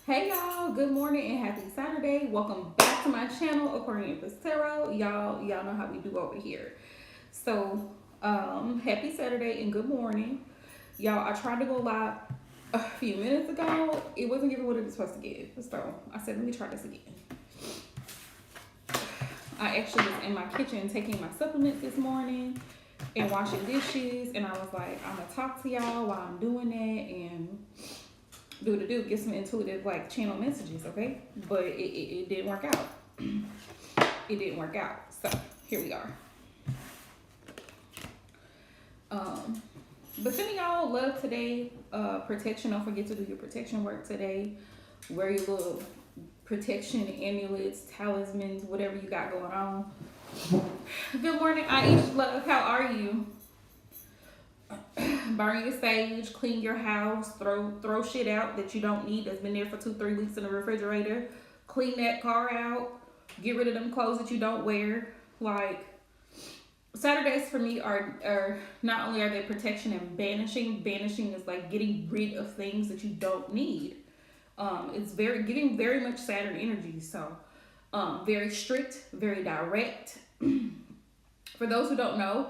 Hey y'all, good morning and happy Saturday. Welcome back to my channel, Aquarian Plus Tarot. Y'all know how we do over here. So, happy Saturday and good morning. Y'all, I tried to go live a few minutes ago. It wasn't giving what it was supposed to give. So I said, let me try this again. I actually was in my kitchen taking my supplements this morning and washing dishes, and I was like, I'm gonna talk to y'all while I'm doing that and get some intuitive like channel messages, okay? But it didn't work out. It didn't work out. So here we are. But sending y'all love today. Protection. Don't forget to do your protection work today. Wear your little protection amulets, talismans, whatever you got going on. Good morning, Aisha. Love. How are you? Burn your sage, clean your house, throw shit out that you don't need that's been there for 2-3 weeks in the refrigerator. Clean that car out. Get rid of them clothes that you don't wear. Like Saturdays for me are not only are they protection and banishing. Banishing is like getting rid of things that you don't need. It's giving very much Saturn energy. So very strict, very direct. For those who don't know,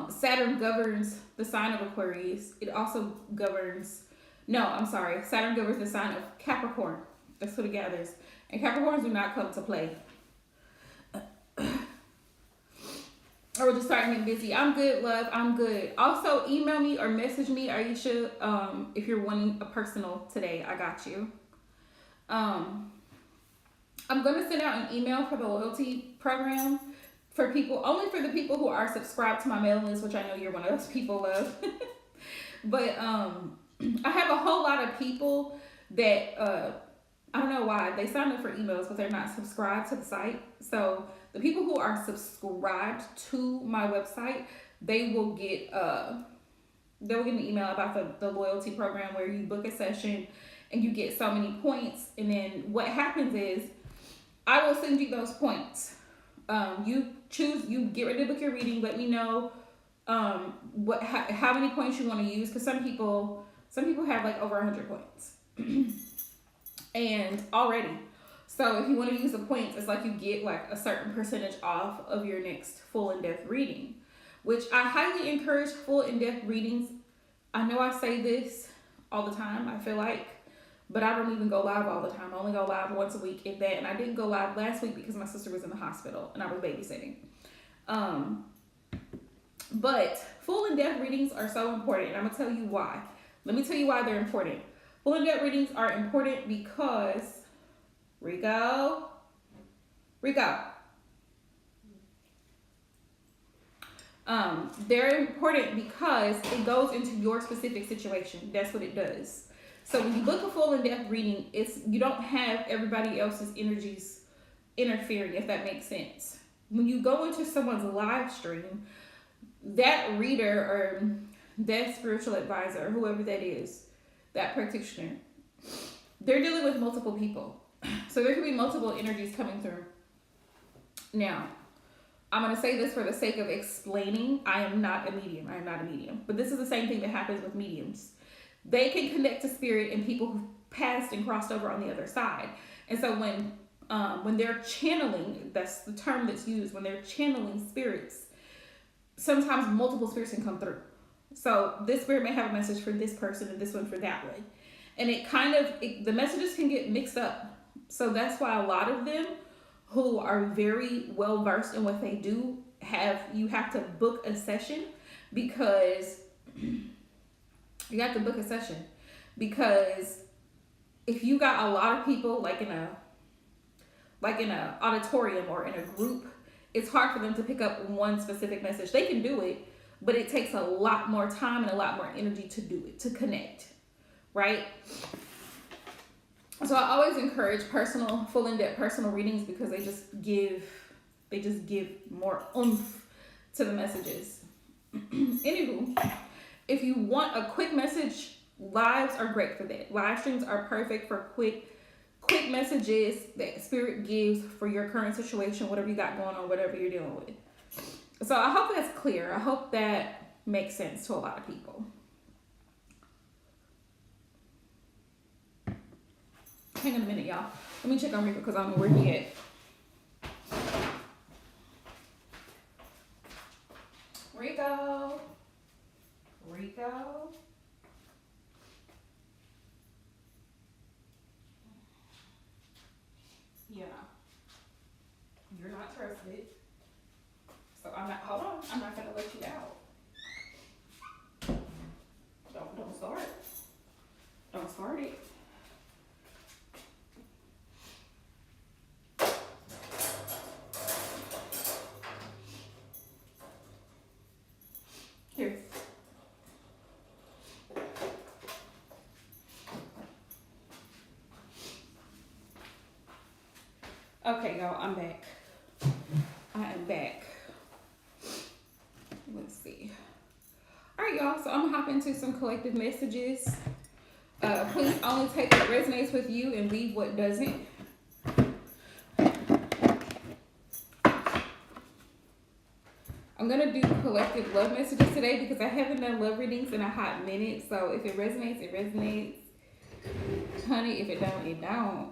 Saturn governs the sign of Aquarius. It also governs, Saturn governs the sign of Capricorn. That's what it gathers. And Capricorns do not come to play. Or we're just starting getting busy. I'm good, love. I'm good. Also, email me or message me, Aisha, if you're wanting a personal today. I got you. I'm going to send out an email for the loyalty program for people, only for the people who are subscribed to my mailing list, which I know you're one of those people, love. But I have a whole lot of people that I don't know why they sign up for emails, but they're not subscribed to the site. So the people who are subscribed to my website, they will get an email about the loyalty program where you book a session and you get so many points. And then what happens is I will send you those points. You get ready to book your reading. Let me know how many points you want to use, because some people have like over 100 points and already. So if you want to use the points, it's like you get like a certain percentage off of your next full in-depth reading, which I highly encourage full in-depth readings. I know I say this all the time, I feel like, but I don't even go live all the time. I only go live once a week, if that. And I didn't go live last week because my sister was in the hospital and I was babysitting. But full in-depth readings are so important, and I'm going to tell you why. Let me tell you why they're important. Full in-depth readings are important because, Rico. They're important because it goes into your specific situation. That's what it does. So when you book a full in-depth reading, you don't have everybody else's energies interfering, if that makes sense. When you go into someone's live stream, that reader or that spiritual advisor, whoever that is, that practitioner, they're dealing with multiple people. So there could be multiple energies coming through. Now, I'm going to say this for the sake of explaining. I am not a medium. But this is the same thing that happens with mediums. They can connect to spirit and people who passed and crossed over on the other side. And so when they're channeling, that's the term that's used, when they're channeling spirits, sometimes multiple spirits can come through. So this spirit may have a message for this person and this one for that one. And the messages can get mixed up. So that's why a lot of them who are very well versed in what they do you have to book a session, because if you got a lot of people like in a auditorium or in a group, it's hard for them to pick up one specific message. They can do it, but it takes a lot more time and a lot more energy to do it, to connect, right? So I always encourage full in-depth personal readings, because they just give more oomph to the messages. Anywho, if you want a quick message, lives are great for that. Live streams are perfect for quick messages that spirit gives for your current situation, whatever you got going on, whatever you're dealing with. So I hope that's clear. I hope that makes sense to a lot of people. Hang on a minute, y'all. Let me check on Rico because I don't know where he at. Rico. Rico. Yeah. You're not trusted. So I'm not, hold on. I'm not going to let you out. Don't start. Don't start it. Here. Okay, y'all, I'm back. I am back. Let's see. All right, y'all, so I'm gonna hop into some collective messages. Please only take what resonates with you and leave what doesn't. I'm gonna do collective love messages today because I haven't done love readings in a hot minute. So if it resonates, it resonates. Honey, if it don't, it don't.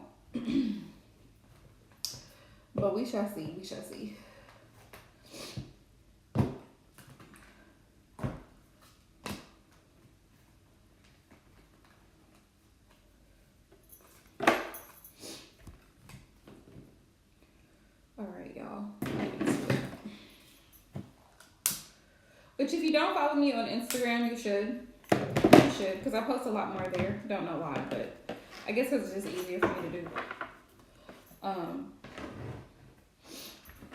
But we shall see, we shall see. All right, y'all. Which if you don't follow me on Instagram, you should. You should, because I post a lot more there. Don't know why, but I guess it's just easier for me to do.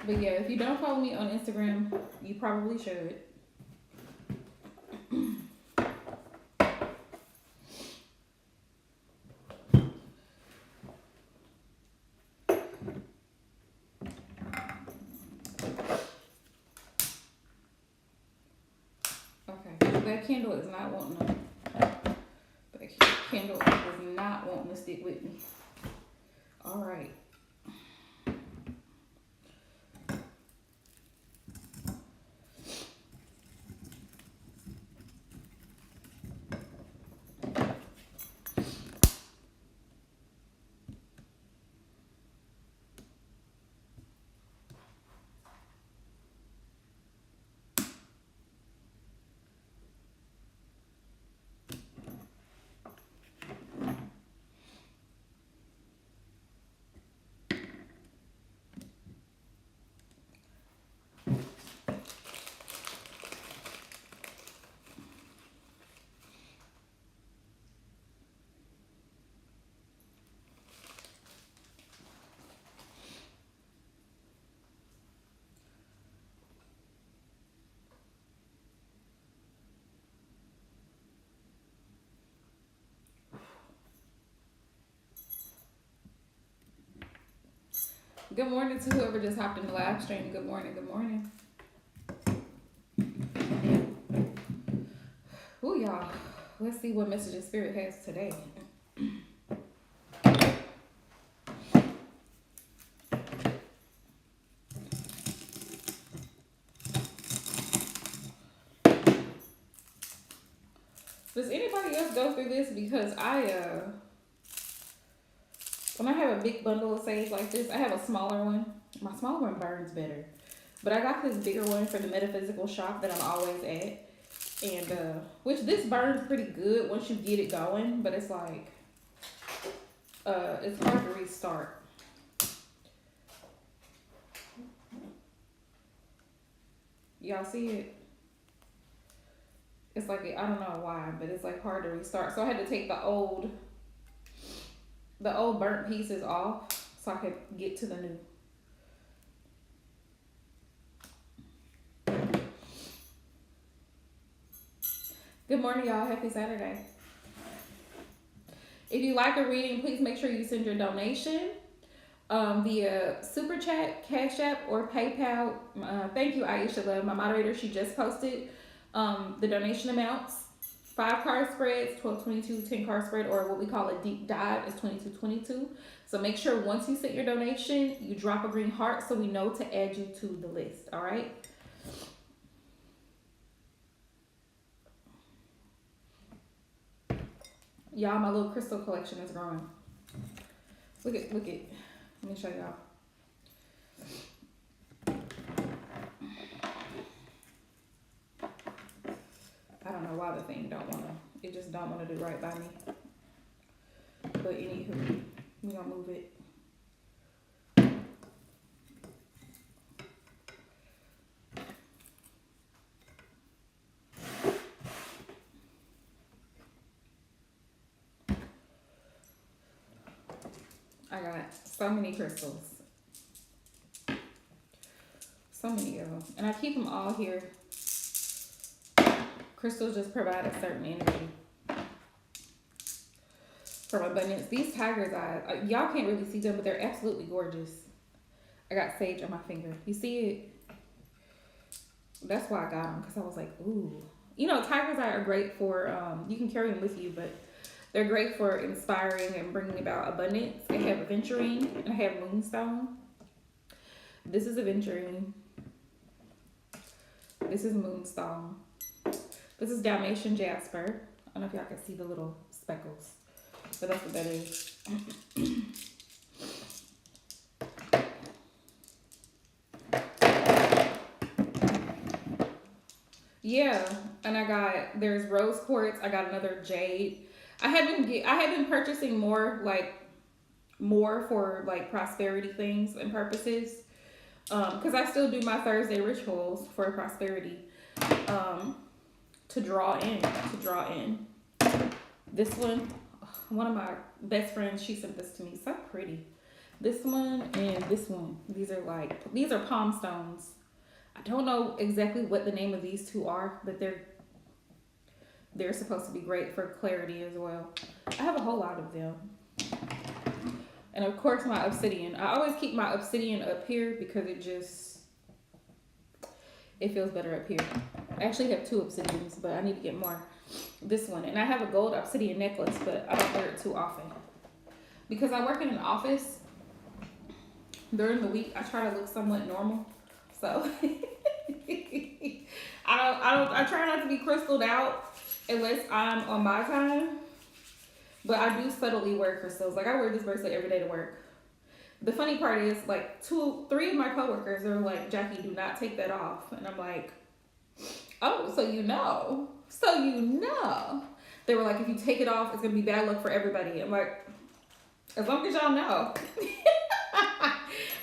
But yeah, if you don't follow me on Instagram, you probably should. Okay, that candle is not wanting to. That candle is not wanting to stick with me. All right. Good morning to whoever just hopped in the live stream. Good morning, good morning. Ooh, y'all. Let's see what message Spirit has today. Does anybody else go through this? Because when I have a big bundle of sage like this, I have a smaller one. My smaller one burns better. But I got this bigger one for the metaphysical shop that I'm always at. And, which this burns pretty good once you get it going. But it's like, it's hard to restart. Y'all see it? It's like, I don't know why, but it's like hard to restart. So I had to take the old burnt pieces off so I could get to the new. Good morning, y'all. Happy Saturday. If you like a reading, please make sure you send your donation via Super Chat, Cash App, or PayPal. Thank you, Aisha Love, my moderator. She just posted the donation amounts. 5 card spreads, 1222, 10 card spread, or what we call a deep dive is 2222. So make sure once you send your donation, you drop a green heart so we know to add you to the list. All right. Y'all, my little crystal collection is growing. Look at. Let me show y'all. I don't know why the thing don't wanna. It just don't wanna do right by me. But anywho, we gonna move it. I got so many crystals. So many of them. And I keep them all here. Crystals just provide a certain energy from abundance. These tiger's eyes, y'all can't really see them, but they're absolutely gorgeous. I got sage on my finger. You see it? That's why I got them, because I was like, ooh. You know, tiger's eye are great for, you can carry them with you, but they're great for inspiring and bringing about abundance. I have aventurine and I have moonstone. This is aventurine. This is moonstone. This is Dalmatian jasper. I don't know if y'all can see the little speckles, but that's what that is. Yeah, and there's rose quartz. I got another jade. I have been purchasing more for like prosperity things and purposes. Because I still do my Thursday rituals for prosperity. To draw in. This one of my best friends, she sent this to me. So pretty. This one and this one. These are palm stones. I don't know exactly what the name of these two are, but they're supposed to be great for clarity as well. I have a whole lot of them. And of course my obsidian. I always keep my obsidian up here because it feels better up here. I actually have 2 obsidians, but I need to get more. This one. And I have a gold obsidian necklace, but I don't wear it too often. Because I work in an office, during the week I try to look somewhat normal. So I try not to be crystalled out unless I'm on my time. But I do subtly wear crystals. Like I wear this bracelet every day to work. The funny part is like 3 of my coworkers are like, Jackie, do not take that off. And I'm like, oh, so you know. They were like, if you take it off, it's gonna be bad luck for everybody. I'm like, as long as y'all know.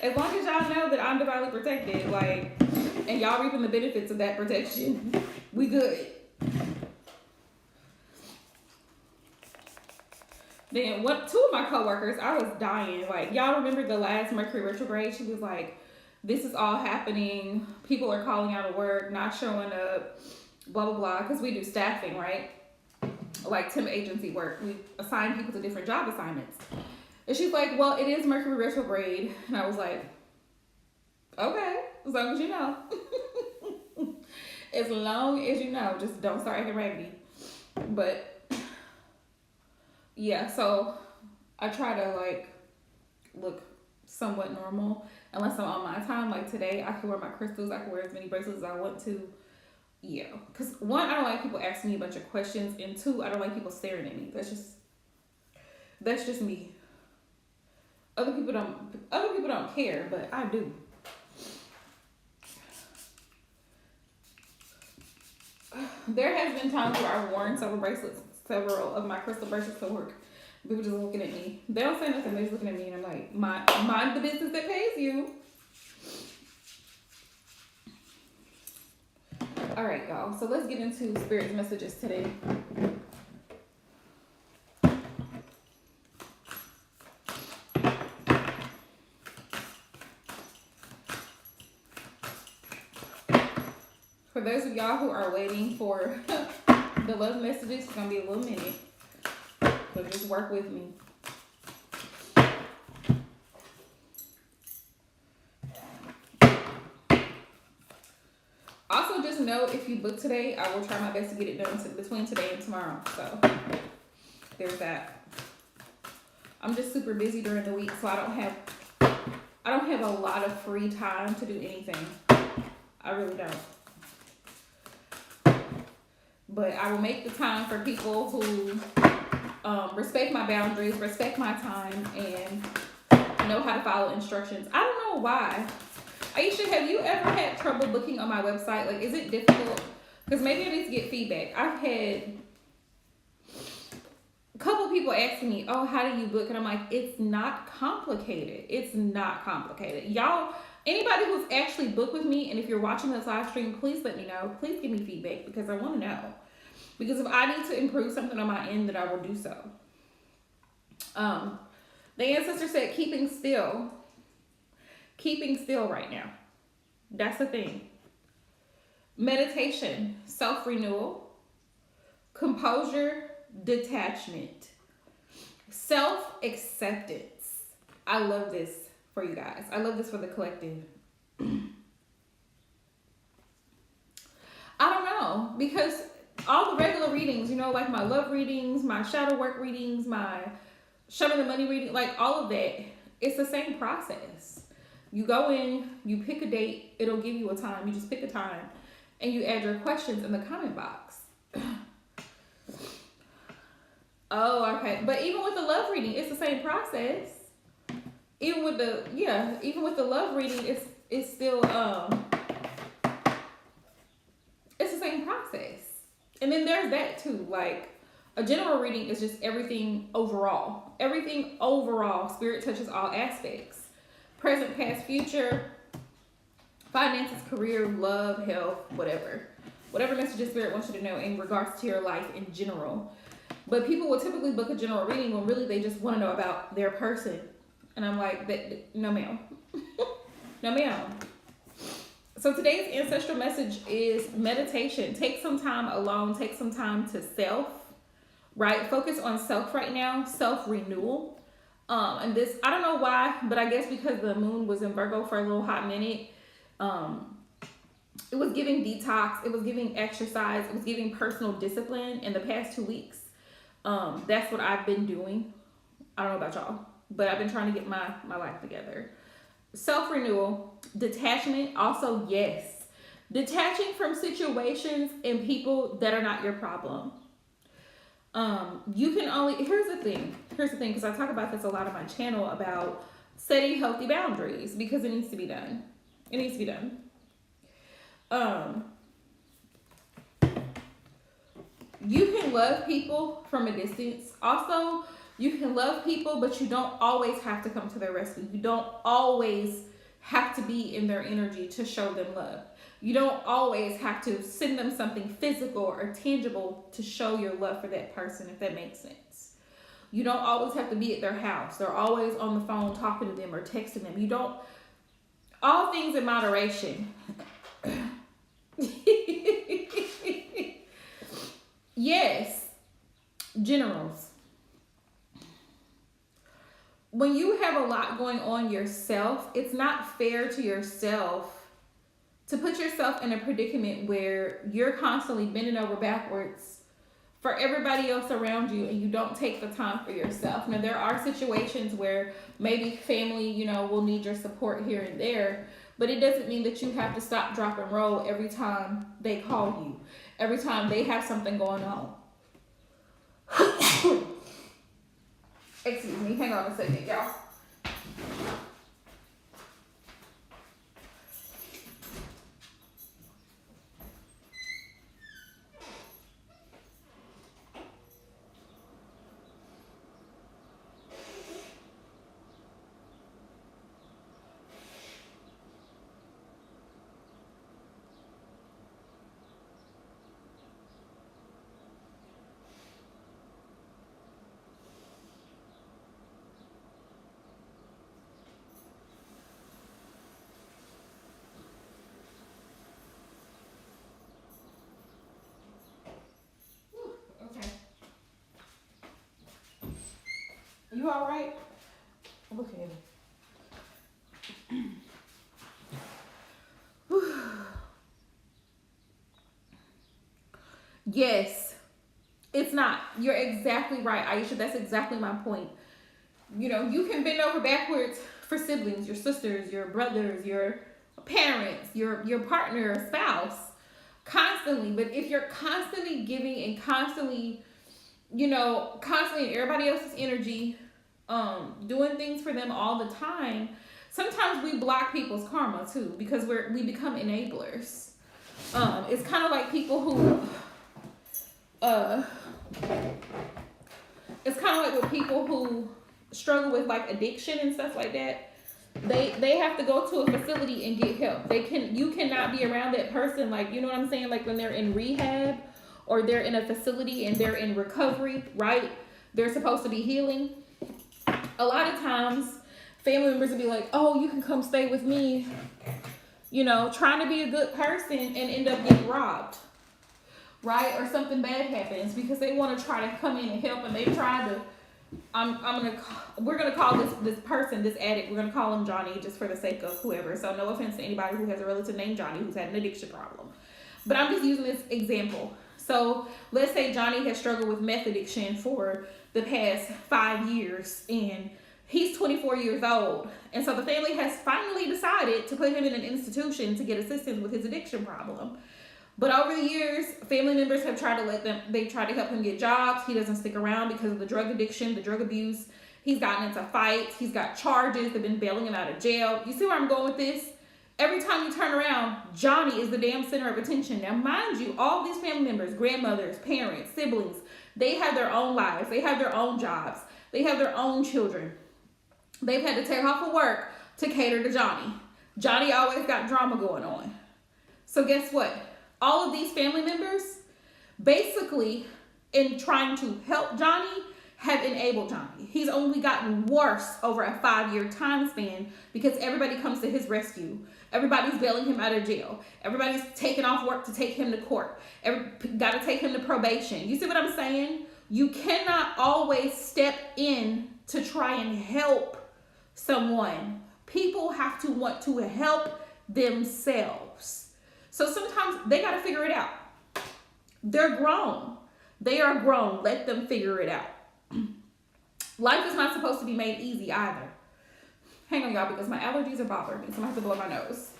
As long as y'all know that I'm divinely protected, like, and y'all reaping the benefits of that protection, we good. Then 2 of my coworkers, I was dying. Like, y'all remember the last Mercury retrograde? She was like, this is all happening. People are calling out of work, not showing up, blah, blah, blah. Because we do staffing, right? Like temp agency work. We assign people to different job assignments. And she's like, well, it is Mercury retrograde. And I was like, okay, as long as you know. As long as you know, just don't start acting raggedy. But yeah, so I try to like look somewhat normal unless I'm on my time. Like today, I can wear my crystals. I can wear as many bracelets as I want to. Yeah, because 1, I don't like people asking me a bunch of questions, and 2, I don't like people staring at me. That's just me. Other people don't care, but I do. There has been times where I've worn several of my crystal bracelets to work. People just looking at me. They don't say nothing, they're just looking at me, and I'm like, mind the business that pays you. All right, y'all. So let's get into Spirit's messages today. For those of y'all who are waiting for the love messages, it's going to be a little minute. So just work with me. Also, just know if you book today, I will try my best to get it done between today and tomorrow. So there's that. I'm just super busy during the week, so I don't have a lot of free time to do anything. I really don't. But I will make the time for people who respect my boundaries, respect my time, and know how to follow instructions. I don't know why. Aisha, have you ever had trouble booking on my website? Like, is it difficult? Because maybe I need to get feedback. I've had a couple people asking me, oh, how do you book? And I'm like, it's not complicated. It's not complicated. Y'all, anybody who's actually booked with me, and if you're watching this live stream, please let me know. Please give me feedback because I want to know. Because if I need to improve something on my end, then I will do so. The ancestor said keeping still. Keeping still right now. That's the thing. Meditation, self-renewal, composure, detachment, self-acceptance. I love this for you guys. I love this for the collective. I don't know, because all the regular readings, you know, like my love readings, my shadow work readings, my show me the money reading, like all of that, it's the same process. You go in, you pick a date, it'll give you a time. You just pick a time and you add your questions in the comment box. Oh, okay. But even with the love reading, it's the same process. Even with the love reading, it's still it's the same process. And then there's that too. Like a general reading is just everything overall. Everything overall. Spirit touches all aspects. Present, past, future, finances, career, love, health, whatever. Whatever message Spirit wants you to know in regards to your life in general. But people will typically book a general reading when really they just want to know about their person. And I'm like, no ma'am. No ma'am. So today's ancestral message is meditation. Take some time alone. Take some time to self, right? Focus on self right now. Self-renewal. And this, I don't know why, but I guess because the moon was in Virgo for a little hot minute, it was giving detox, it was giving exercise, it was giving personal discipline in the past 2 weeks. That's what I've been doing. I don't know about y'all, but I've been trying to get my life together. Self-renewal, detachment, also yes. Detaching from situations and people that are not your problem. You can only, here's the thing, because I talk about this a lot on my channel about setting healthy boundaries because it needs to be done. It needs to be done. You can love people from a distance. Also, you can love people, but you don't always have to come to their rescue. You don't always have to be in their energy to show them love. You don't always have to send them something physical or tangible to show your love for that person, if that makes sense. You don't always have to be at their house. They're always on the phone talking to them or texting them. You don't, all things in moderation. Yes, generals. When you have a lot going on yourself, it's not fair to yourself to put yourself in a predicament where you're constantly bending over backwards for everybody else around you and you don't take the time for yourself. Now, there are situations where maybe family, you know, will need your support here and there, but it doesn't mean that you have to stop, drop, and roll every time they call you, every time they have something going on. Excuse me, hang on a second, y'all. You all right? Look at it. Yes, it's not. You're exactly right, Aisha. That's exactly my point. You know, you can bend over backwards for siblings, your sisters, your brothers, your parents, your partner, or spouse, constantly. But if you're constantly giving and constantly, you know, constantly in everybody else's energy, doing things for them all the time, sometimes we block people's karma too because we become enablers. It's kind of like people who it's kind of like with people who struggle with like addiction and stuff like that. They have to go to a facility and get help. You cannot be around that person, like, you know what I'm saying, like when they're in rehab or they're in a facility and they're in recovery, right? They're supposed to be healing. A lot of times family members will be like, oh, you can come stay with me, you know, trying to be a good person and end up getting robbed, right? Or something bad happens because they want to try to come in and help, and they try to. We're gonna call this person, this addict, we're gonna call him Johnny just for the sake of whoever. So no offense to anybody who has a relative named Johnny who's had an addiction problem, but I'm just using this example. So let's say Johnny has struggled with meth addiction for the past 5 years, and he's 24 years old, and so the family has finally decided to put him in an institution to get assistance with his addiction problem. But over the years, family members have tried to they tried to help him get jobs. He doesn't stick around because of the drug addiction, the drug abuse. He's gotten into fights. He's got charges. They've been bailing him out of jail. You see where I'm going with this? Every time you turn around, Johnny is the damn center of attention. Now, mind you, all these family members, grandmothers, parents, siblings, they have their own lives. They have their own jobs. They have their own children. They've had to take off of work to cater to Johnny. Johnny always got drama going on. So guess what? All of these family members, basically, in trying to help Johnny, have enabled Johnny. He's only gotten worse over a 5-year time span because everybody comes to his rescue. Everybody's bailing him out of jail. Everybody's taking off work to take him to court. Got to take him to probation. You see what I'm saying? You cannot always step in to try and help someone. People have to want to help themselves. So sometimes they got to figure it out. They're grown. They are grown. Let them figure it out. Life is not supposed to be made easy either. Hang on, y'all, because my allergies are bothering me, so I have to blow my nose.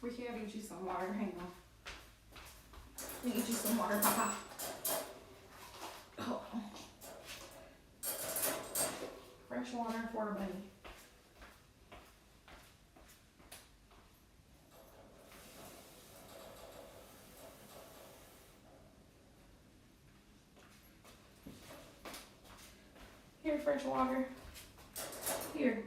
Ricky, I'll get you some water. Hang on. Let me get you some water, Papa. Oh. Fresh water for a bunny. Here, fresh water. Here.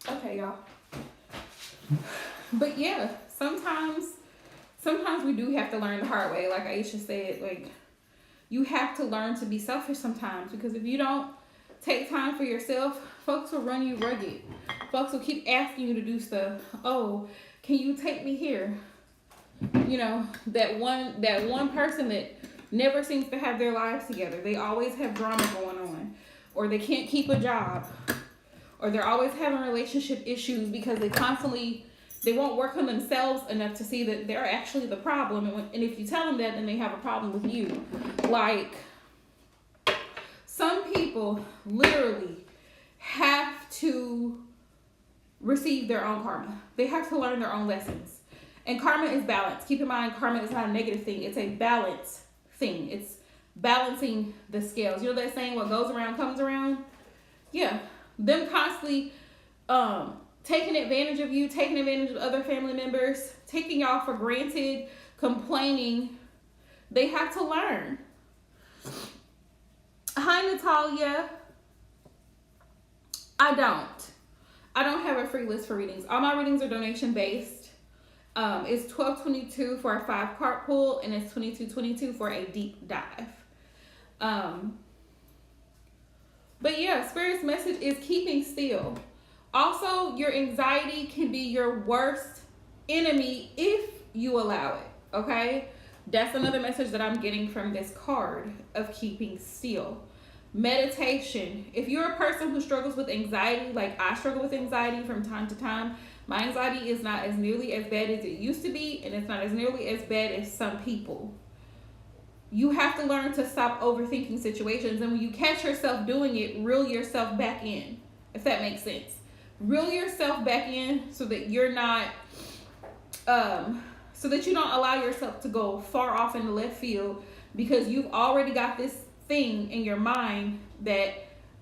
Okay, y'all. But yeah, sometimes we do have to learn the hard way. Like Aisha said, like, you have to learn to be selfish sometimes, because if you don't take time for yourself, folks will run you rugged. Folks will keep asking you to do stuff. Oh, can you take me here? You know, that one person that never seems to have their lives together. They always have drama going on, or they can't keep a job, or they're always having relationship issues because they won't work on themselves enough to see that they're actually the problem. And if you tell them that, then they have a problem with you. Like, some people literally have to receive their own karma. They have to learn their own lessons. And karma is balance. Keep in mind, karma is not a negative thing. It's a balance thing. It's balancing the scales. You know that saying, what goes around comes around? Yeah. Them constantly taking advantage of you, taking advantage of other family members, taking y'all for granted, complaining. They have to learn. Hi, Natalia. I don't. I don't have a free list for readings. All my readings are donation based. It's $12.22 for a 5-card pull, and it's $22.22 for a deep dive. But yeah, Spirit's message is keeping still. Also, your anxiety can be your worst enemy if you allow it, okay? That's another message that I'm getting from this card of keeping still. Meditation. If you're a person who struggles with anxiety, like I struggle with anxiety from time to time, my anxiety is not as nearly as bad as it used to be, and it's not as nearly as bad as some people. You have to learn to stop overthinking situations, and when you catch yourself doing it, reel yourself back in, if that makes sense. Reel yourself back in so that you're not, so that you don't allow yourself to go far off in the left field, because you've already got this thing in your mind that,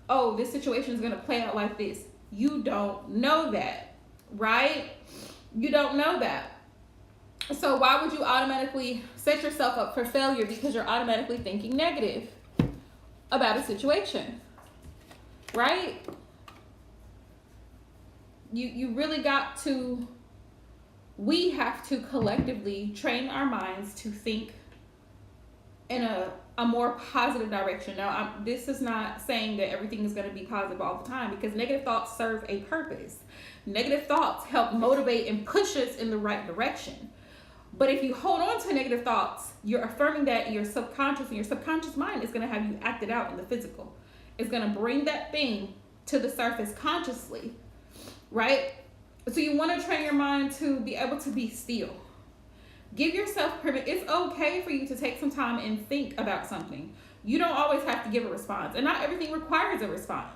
oh, this situation is going to play out like this. You don't know that, right? You don't know that. So why would you automatically set yourself up for failure because you're automatically thinking negative about a situation, right? You really got to, we have to collectively train our minds to think in a more positive direction. Now, this is not saying that everything is going to be positive all the time, because negative thoughts serve a purpose. Negative thoughts help motivate and push us in the right direction. But if you hold on to negative thoughts, you're affirming that in your subconscious, and your subconscious mind is going to have you act it out in the physical. It's going to bring that thing to the surface consciously, right? So you want to train your mind to be able to be still. Give yourself permission. It's okay for you to take some time and think about something. You don't always have to give a response, and not everything requires a response.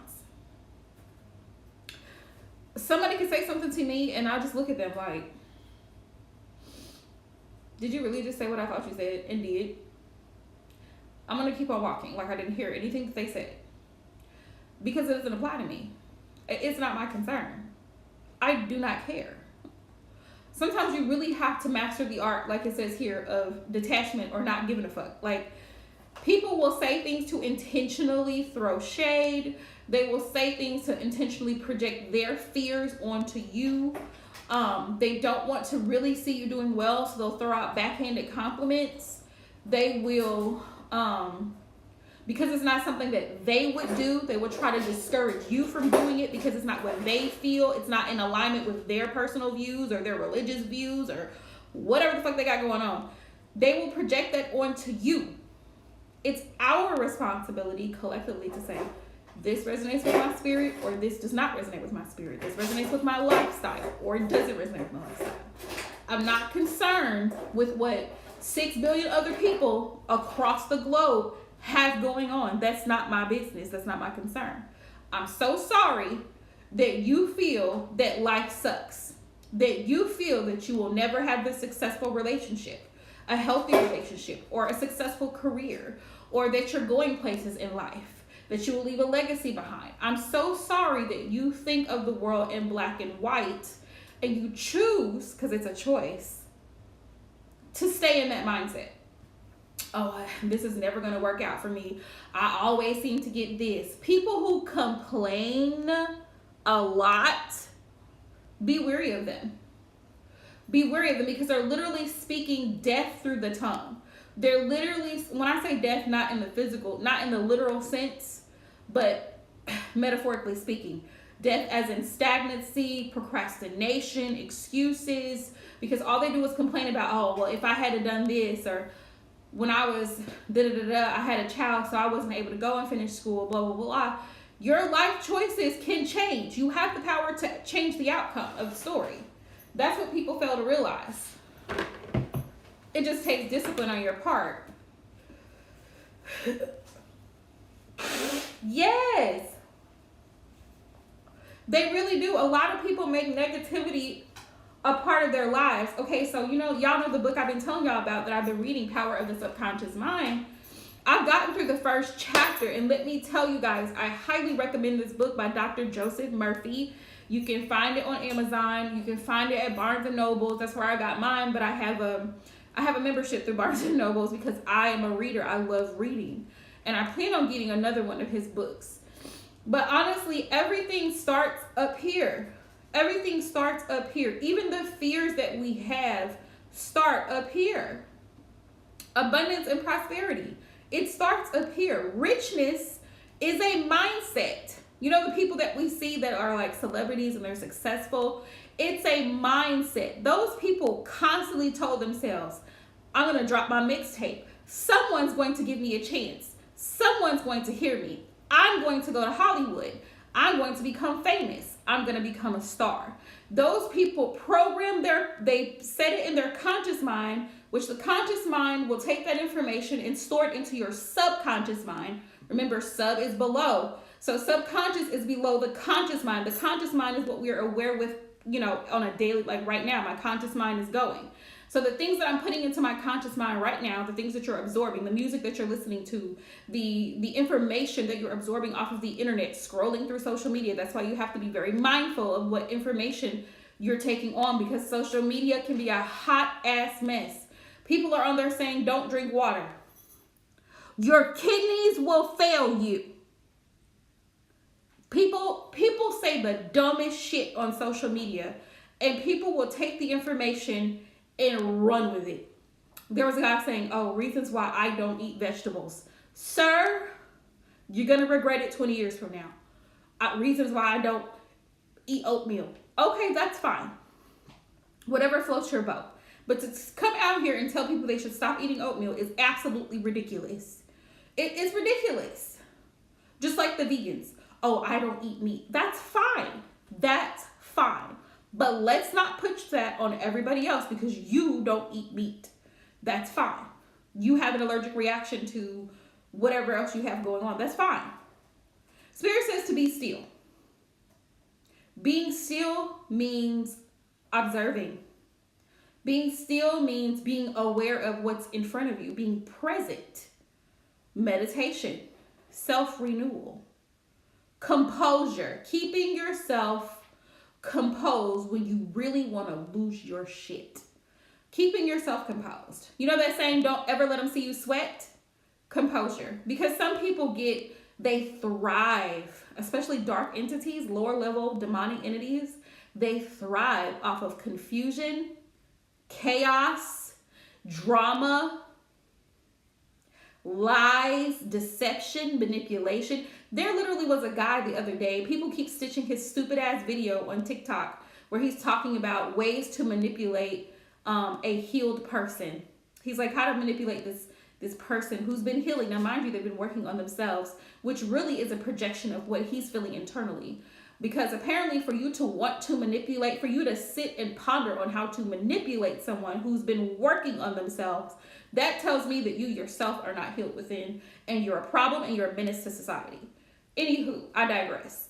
Somebody can say something to me, and I'll just look at them like, did you really just say what I thought you said and did? I'm going to keep on walking like I didn't hear anything that they said, because it doesn't apply to me. It's not my concern. I do not care. Sometimes you really have to master the art, like it says here, of detachment or not giving a fuck. Like, people will say things to intentionally throw shade. They will say things to intentionally project their fears onto you. They don't want to really see you doing well, so they'll throw out backhanded compliments. They will, because it's not something that they would do, they will try to discourage you from doing it because it's not what they feel. It's not in alignment with their personal views or their religious views or whatever the fuck they got going on. They will project that onto you. It's our responsibility collectively to say, this resonates with my spirit, or this does not resonate with my spirit. This resonates with my lifestyle, or it doesn't resonate with my lifestyle. I'm not concerned with what 6 billion other people across the globe have going on. That's not my business. That's not my concern. I'm so sorry that you feel that life sucks, that you feel that you will never have a successful relationship, a healthy relationship, or a successful career, or that you're going places in life, that you will leave a legacy behind. I'm so sorry that you think of the world in black and white, and you choose, because it's a choice, to stay in that mindset. Oh, this is never going to work out for me. I always seem to get this. People who complain a lot, be wary of them. Be wary of them, because they're literally speaking death through the tongue. They're literally, when I say death, not in the physical, not in the literal sense, but metaphorically speaking, death as in stagnancy, procrastination, excuses, because all they do is complain about, oh, well, if I had done this, or when I was I had a child, so I wasn't able to go and finish school, blah, blah, blah. Your life choices can change. You have the power to change the outcome of the story. That's what people fail to realize. It just takes discipline on your part. Yes. They really do. A lot of people make negativity a part of their lives. Okay, so y'all know the book I've been telling y'all about that I've been reading, Power of the Subconscious Mind. I've gotten through the first chapter, and let me tell you guys, I highly recommend this book by Dr. Joseph Murphy. You can find it on Amazon. You can find it at Barnes and Nobles. That's where I got mine, but I have a membership through Barnes and Nobles because I am a reader. I love reading, and I plan on getting another one of his books. But honestly, everything starts up here. Everything starts up here. Even the fears that we have start up here. Abundance and prosperity, it starts up here. Richness is a mindset. You know, the people that we see that are like celebrities and they're successful, it's a mindset. Those people constantly told themselves, I'm going to drop my mixtape. Someone's going to give me a chance. Someone's going to hear me. I'm going to go to Hollywood. I'm going to become famous. I'm going to become a star. Those people they set it in their conscious mind, which the conscious mind will take that information and store it into your subconscious mind. Remember, sub is below. So subconscious is below the conscious mind. The conscious mind is what we are aware with, you know, on a daily, like right now, my conscious mind is going. So the things that I'm putting into my conscious mind right now, the things that you're absorbing, the music that you're listening to, the information that you're absorbing off of the internet, scrolling through social media. That's why you have to be very mindful of what information you're taking on, because social media can be a hot ass mess. People are on there saying, don't drink water. Your kidneys will fail you. People say the dumbest shit on social media, and people will take the information and run with it. There was a guy saying, oh, reasons why I don't eat vegetables. Sir, you're going to regret it 20 years from now. Reasons why I don't eat oatmeal. Okay, that's fine. Whatever floats your boat. But to come out here and tell people they should stop eating oatmeal is absolutely ridiculous. It is ridiculous. Just like the vegans. Oh, I don't eat meat. That's fine. That's fine. But let's not push that on everybody else because you don't eat meat. That's fine. You have an allergic reaction to whatever else you have going on. That's fine. Spirit says to be still. Being still means observing. Being still means being aware of what's in front of you, being present. Meditation, self-renewal, composure, keeping yourself composed when you really want to lose your shit. Keeping yourself composed. You know that saying, don't ever let them see you sweat? Composure. Because some people they thrive, especially dark entities, lower level demonic entities, they thrive off of confusion, chaos, drama, lies, deception, manipulation. There literally was a guy the other day, people keep stitching his stupid ass video on TikTok where he's talking about ways to manipulate a healed person. He's like, how to manipulate this person who's been healing. Now, mind you, they've been working on themselves, which really is a projection of what he's feeling internally. Because apparently for you to want to manipulate, for you to sit and ponder on how to manipulate someone who's been working on themselves, that tells me that you yourself are not healed within and you're a problem and you're a menace to society. Anywho, I digress.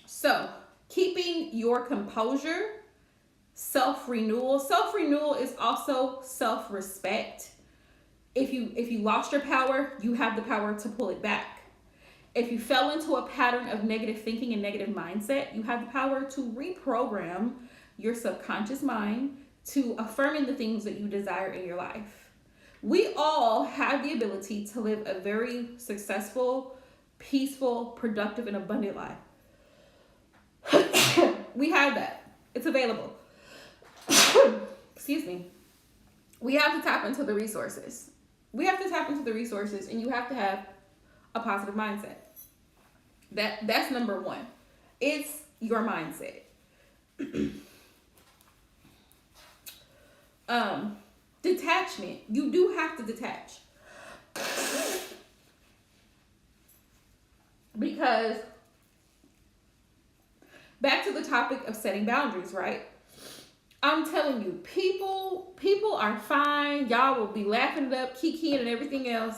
So, keeping your composure, self-renewal. Self-renewal is also self-respect. If you lost your power, you have the power to pull it back. If you fell into a pattern of negative thinking and negative mindset, you have the power to reprogram your subconscious mind to affirming the things that you desire in your life. We all have the ability to live a very successful, peaceful, productive, and abundant life. We have that. It's available. Excuse me. We have to tap into the resources. We have to tap into the resources, and you have to have a positive mindset. That's number one. It's your mindset. Detachment. You do have to detach. Because back to the topic of setting boundaries, right? I'm telling you, people are fine. Y'all will be laughing it up, kikiing and everything else,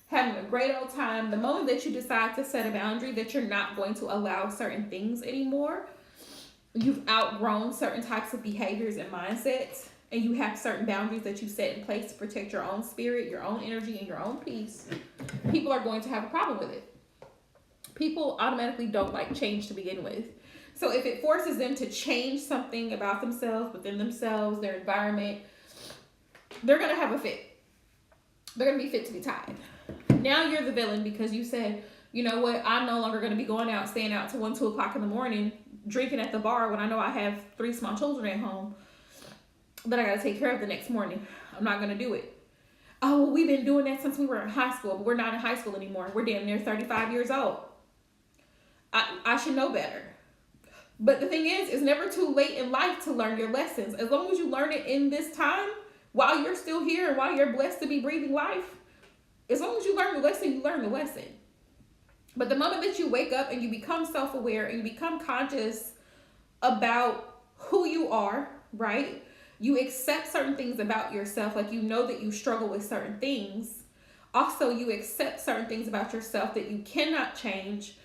having a great old time. The moment that you decide to set a boundary that you're not going to allow certain things anymore, you've outgrown certain types of behaviors and mindsets, and you have certain boundaries that you set in place to protect your own spirit, your own energy, and your own peace, people are going to have a problem with it. People automatically don't like change to begin with. So if it forces them to change something about themselves, within themselves, their environment, they're going to have a fit. They're going to be fit to be tied. Now you're the villain because you said, you know what, I'm no longer going to be going out, staying out till 1, 2 o'clock in the morning drinking at the bar when I know I have 3 small children at home that I got to take care of the next morning. I'm not going to do it. Oh, well, we've been doing that since we were in high school, but we're not in high school anymore. We're damn near 35 years old. I should know better. But the thing is, it's never too late in life to learn your lessons. As long as you learn it in this time, while you're still here and while you're blessed to be breathing life, as long as you learn the lesson, you learn the lesson. But the moment that you wake up and you become self-aware and you become conscious about who you are, right? You accept certain things about yourself, like you know that you struggle with certain things. Also, you accept certain things about yourself that you cannot change.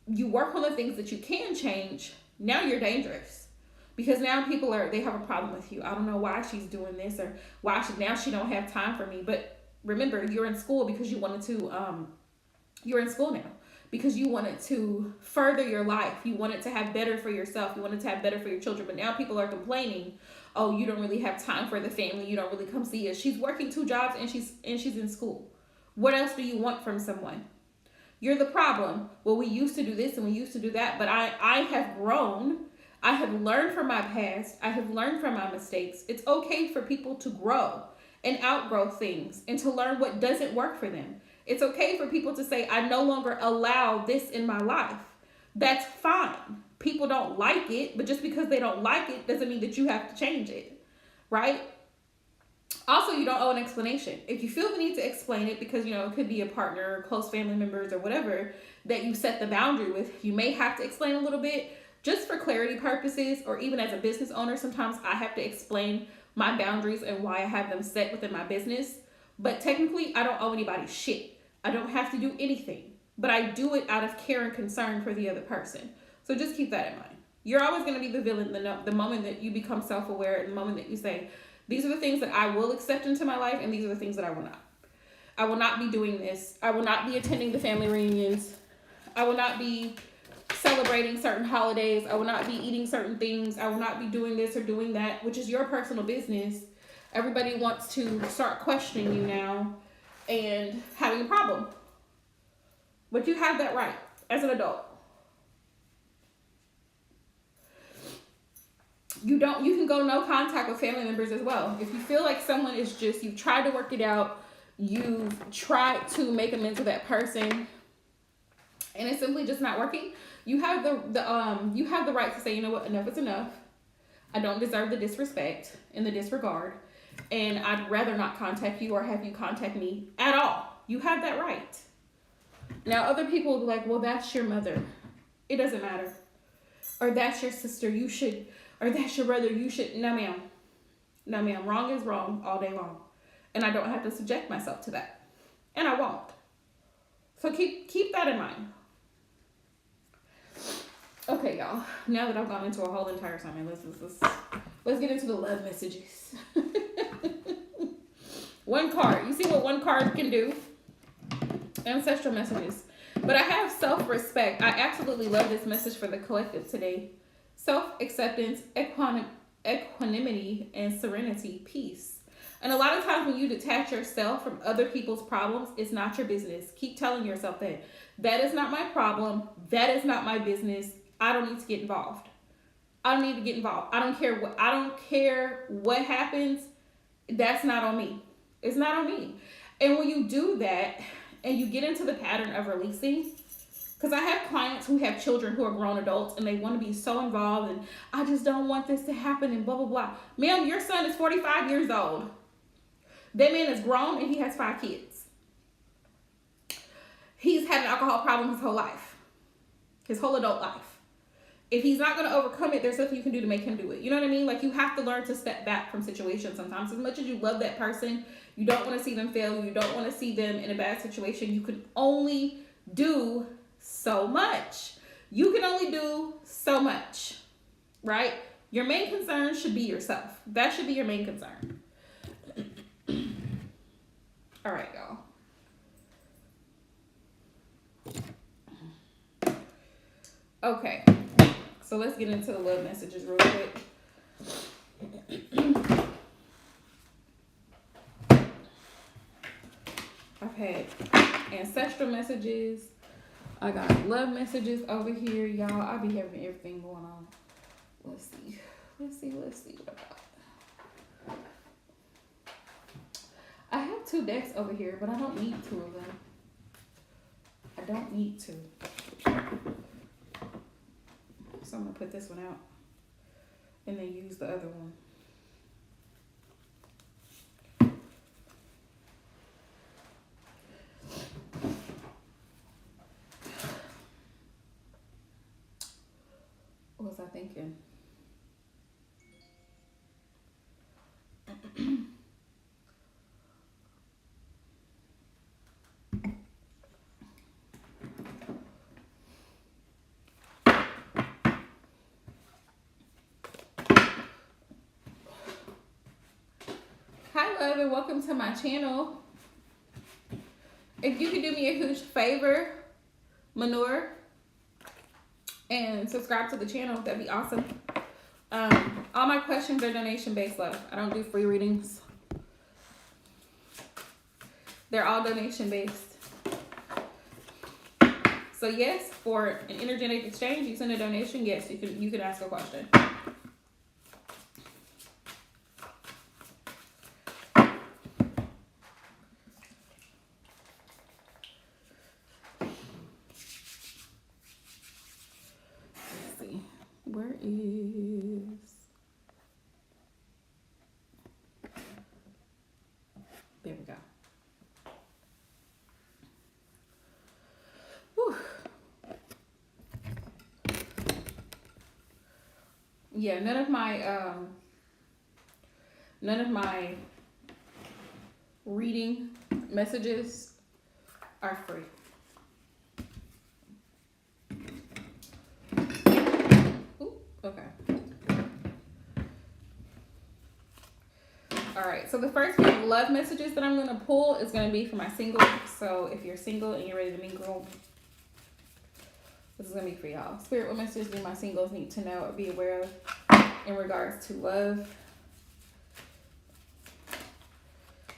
You work on the things that you can change. Now you're dangerous. Because now people they have a problem with you. I don't know why she's doing this, or why she don't have time for me. But remember, you're in school because you wanted to, you're in school now because you wanted to further your life. You wanted to have better for yourself. You wanted to have better for your children. But now people are complaining, oh, you don't really have time for the family. You don't really come see us. She's working 2 jobs and she's in school. What else do you want from someone? You're the problem. Well, we used to do this and we used to do that, but I have grown. I have learned from my past. I have learned from my mistakes. It's okay for people to grow and outgrow things and to learn what doesn't work for them. It's okay for people to say, I no longer allow this in my life. That's fine. People don't like it, but just because they don't like it doesn't mean that you have to change it, right? Also, you don't owe an explanation. If you feel the need to explain it because, it could be a partner or close family members or whatever that you set the boundary with, you may have to explain a little bit just for clarity purposes, or even as a business owner, sometimes I have to explain my boundaries and why I have them set within my business. But technically, I don't owe anybody shit. I don't have to do anything, but I do it out of care and concern for the other person. So just keep that in mind. You're always going to be the villain the moment that you become self-aware, and the moment that you say, these are the things that I will accept into my life, and these are the things that I will not. I will not be doing this. I will not be attending the family reunions. I will not be celebrating certain holidays. I will not be eating certain things. I will not be doing this or doing that, which is your personal business. Everybody wants to start questioning you now and having a problem. But you have that right as an adult. You can go no contact with family members as well. If you feel like someone is you've tried to work it out, you've tried to make amends with that person, and it's simply just not working, you have the right to say, you know what, enough is enough. I don't deserve the disrespect and the disregard, and I'd rather not contact you or have you contact me at all. You have that right. Now, other people will be like, well, that's your mother. It doesn't matter. Or that's your sister. You should... Or that's your brother, you should... No, ma'am. No, ma'am. Wrong is wrong all day long. And I don't have to subject myself to that. And I won't. So keep that in mind. Okay, y'all. Now that I've gone into a whole entire sermon, let's get into the love messages. One card. You see what one card can do? Ancestral messages. But I have self-respect. I absolutely love this message for the collective today. Self-acceptance, equanimity, and serenity, peace. And a lot of times when you detach yourself from other people's problems, it's not your business. Keep telling yourself that. That is not my problem. That is not my business. I don't need to get involved. I don't need to get involved. I don't care what happens. That's not on me. It's not on me. And when you do that and you get into the pattern of releasing, because I have clients who have children who are grown adults and they want to be so involved and I just don't want this to happen and blah, blah, blah. Ma'am, your son is 45 years old. That man is grown and he has 5 kids. He's had an alcohol problem his whole life. His whole adult life. If he's not going to overcome it, there's nothing you can do to make him do it. You know what I mean? Like, you have to learn to step back from situations sometimes. As much as you love that person, you don't want to see them fail. You don't want to see them in a bad situation. You can only do so much. You can only do so much, right? Your main concern should be yourself. That should be your main concern. All right, y'all. Okay, so let's get into the love messages real quick. I've had ancestral messages. I got love messages over here, y'all. I be having everything going on. Let's see what I got. I have 2 decks over here, but I don't need 2 of them. I don't need to. So I'm gonna put this one out and then use the other one. What was I thinking? Hi love and welcome to my channel. If you could do me a huge favor, Manure, and subscribe to the channel, that'd be awesome. All my questions are donation based, love. I don't do free readings. They're all donation based. So yes, for an energetic exchange, you send a donation. Yes, you can ask a question. Where is... There we go. Whew. Yeah, none of my reading messages are free. Okay. All right. So the first few love messages that I'm going to pull is going to be for my single. So if you're single and you're ready to mingle, this is going to be for y'all. Spirit, what messages do my singles need to know or be aware of in regards to love?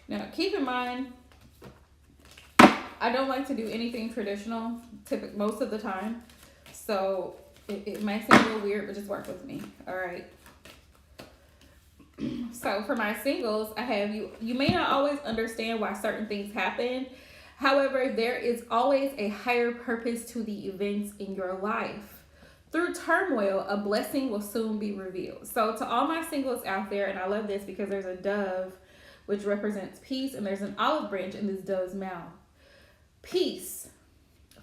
Now, keep in mind, I don't like to do anything traditional most of the time. So it might sound a little weird, but just work with me. All right. So for my singles, I have you. You may not always understand why certain things happen. However, there is always a higher purpose to the events in your life. Through turmoil, a blessing will soon be revealed. So to all my singles out there, and I love this because there's a dove, which represents peace, and there's an olive branch in this dove's mouth. Peace.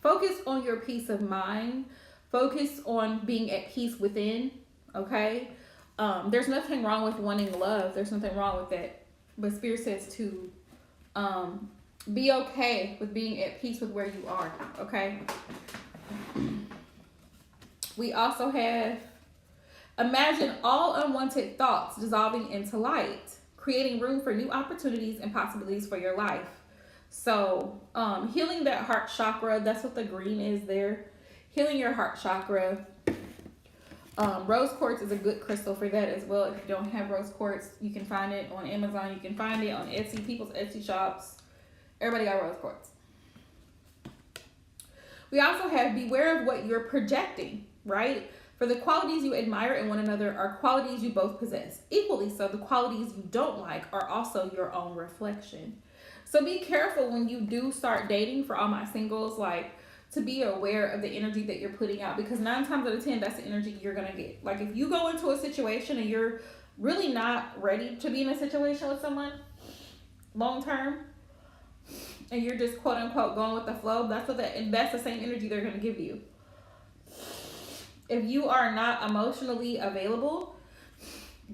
Focus on your peace of mind. Focus on being at peace within, okay? There's nothing wrong with wanting love. There's nothing wrong with that. But Spirit says to be okay with being at peace with where you are, okay? We also have, imagine all unwanted thoughts dissolving into light, creating room for new opportunities and possibilities for your life. So healing that heart chakra, that's what the green is there. Healing your heart chakra. Rose quartz is a good crystal for that as well. If you don't have rose quartz, you can find it on Amazon. You can find it on Etsy, people's Etsy shops. Everybody got rose quartz. We also have beware of what you're projecting, right? For the qualities you admire in one another are qualities you both possess. Equally so, the qualities you don't like are also your own reflection. So be careful when you do start dating, for all my singles, like, to be aware of the energy that you're putting out, because 9 times out of 10, that's the energy you're going to get. Like if you go into a situation and you're really not ready to be in a situation with someone long term, and you're just quote unquote going with the flow, that's the same energy they're going to give you. If you are not emotionally available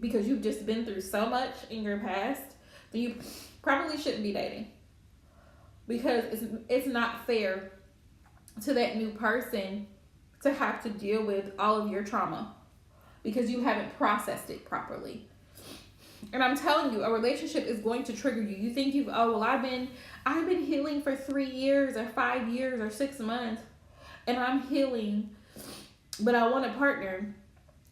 because you've just been through so much in your past, then you probably shouldn't be dating, because it's not fair to that new person to have to deal with all of your trauma because you haven't processed it properly. And I'm telling you, a relationship is going to trigger you. You think I've been healing for 3 years or 5 years or 6 months, and I'm healing, but I want a partner.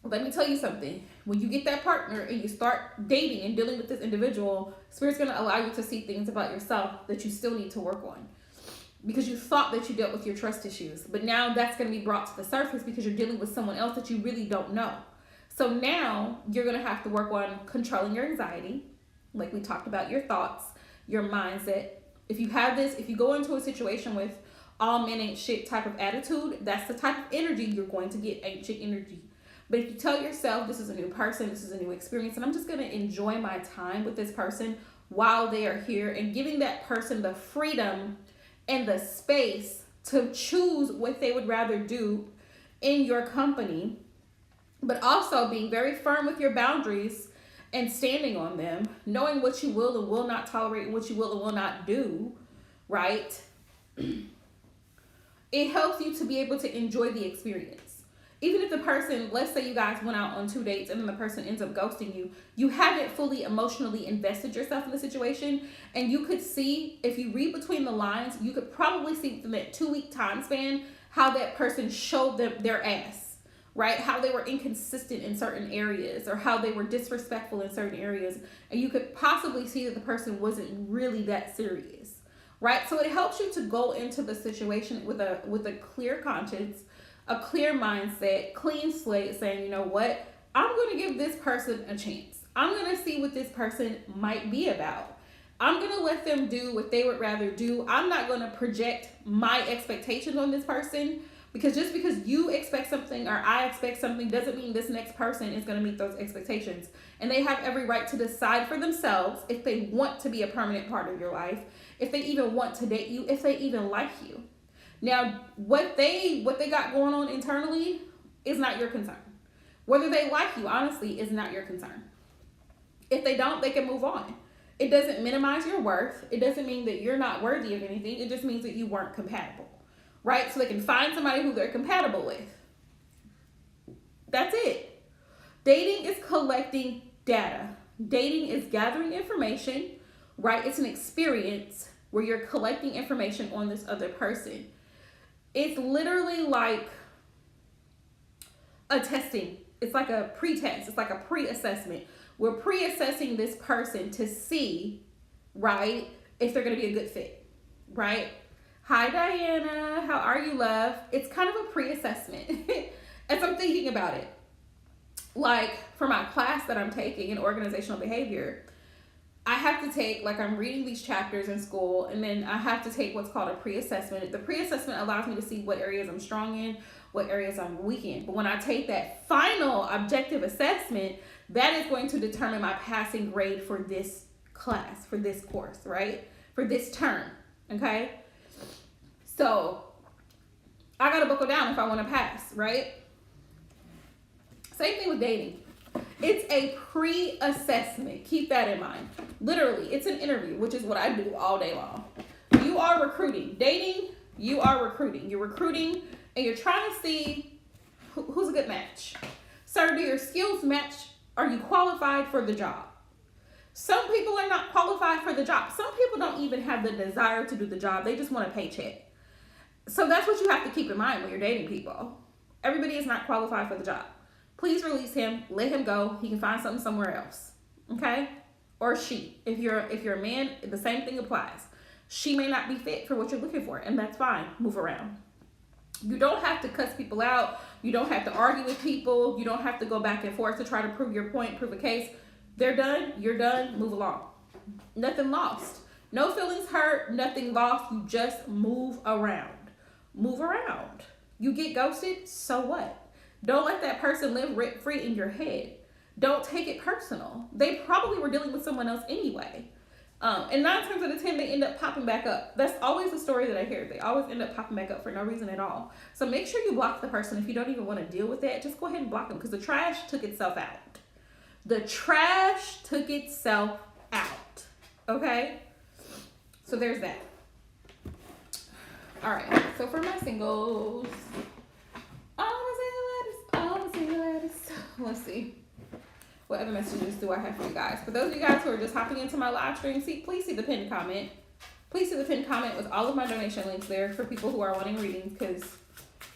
Let me tell you something. When you get that partner and you start dating and dealing with this individual, Spirit's going to allow you to see things about yourself that you still need to work on. because you thought that you dealt with your trust issues. But now that's going to be brought to the surface because you're dealing with someone else that you really don't know. So now you're going to have to work on controlling your anxiety. Like we talked about, your thoughts, your mindset. If you have this, if you go into a situation with all men ain't shit type of attitude, that's the type of energy you're going to get, ain't shit energy. But if you tell yourself, this is a new person, this is a new experience, and I'm just going to enjoy my time with this person while they are here, and giving that person the freedom and the space to choose what they would rather do in your company, but also being very firm with your boundaries and standing on them, knowing what you will and will not tolerate and what you will and will not do, right? It helps you to be able to enjoy the experience. Even if the person, let's say you guys went out on 2 dates and then the person ends up ghosting you, you haven't fully emotionally invested yourself in the situation. And you could see, if you read between the lines, you could probably see within that 2-week time span how that person showed them their ass, right? How they were inconsistent in certain areas or how they were disrespectful in certain areas. And you could possibly see that the person wasn't really that serious, right? So it helps you to go into the situation with a clear conscience, a clear mindset, clean slate, saying, you know what, I'm going to give this person a chance. I'm going to see what this person might be about. I'm going to let them do what they would rather do. I'm not going to project my expectations on this person, because just because you expect something or I expect something doesn't mean this next person is going to meet those expectations. And they have every right to decide for themselves if they want to be a permanent part of your life, if they even want to date you, if they even like you. Now, what they got going on internally is not your concern. Whether they like you, honestly, is not your concern. If they don't, they can move on. It doesn't minimize your worth. It doesn't mean that you're not worthy of anything. It just means that you weren't compatible, right? So they can find somebody who they're compatible with. That's it. Dating is collecting data. Dating is gathering information, right? It's an experience where you're collecting information on this other person. It's literally like a testing. It's like a pre-test. It's like a pre-assessment. We're pre-assessing this person to see, right, if they're going to be a good fit, right? Hi, Diana. How are you, love? It's kind of a pre-assessment. As I'm thinking about it, like for my class that I'm taking in organizational behavior, I have to take, like, I'm reading these chapters in school, and then I have to take what's called a pre-assessment. The pre-assessment allows me to see what areas I'm strong in, what areas I'm weak in. But when I take that final objective assessment, that is going to determine my passing grade for this class, for this course, right? For this term, okay? So I got to buckle down if I want to pass, right? Same thing with dating. It's a pre-assessment. Keep that in mind. Literally, it's an interview, which is what I do all day long. You are recruiting. Dating, you are recruiting. You're recruiting and you're trying to see who's a good match. Sir, do your skills match? Are you qualified for the job? Some people are not qualified for the job. Some people don't even have the desire to do the job. They just want a paycheck. So that's what you have to keep in mind when you're dating people. Everybody is not qualified for the job. Please release him. Let him go. He can find something somewhere else. Okay? Or she. If you're a man, the same thing applies. She may not be fit for what you're looking for, and that's fine. Move around. You don't have to cuss people out. You don't have to argue with people. You don't have to go back and forth to try to prove your point, prove a case. They're done. You're done. Move along. Nothing lost. No feelings hurt. Nothing lost. You just move around. Move around. You get ghosted, so what? Don't let that person live rent-free in your head. Don't take it personal. They probably were dealing with someone else anyway. And 9 times out of 10, they end up popping back up. That's always the story that I hear. They always end up popping back up for no reason at all. So make sure you block the person. If you don't even want to deal with that, just go ahead and block them, because the trash took itself out. The trash took itself out. Okay? So there's that. All right. So for my singles, let's see. What other messages do I have for you guys? For those of you guys who are just hopping into my live stream, please see the pinned comment. Please see the pinned comment with all of my donation links there for people who are wanting readings, because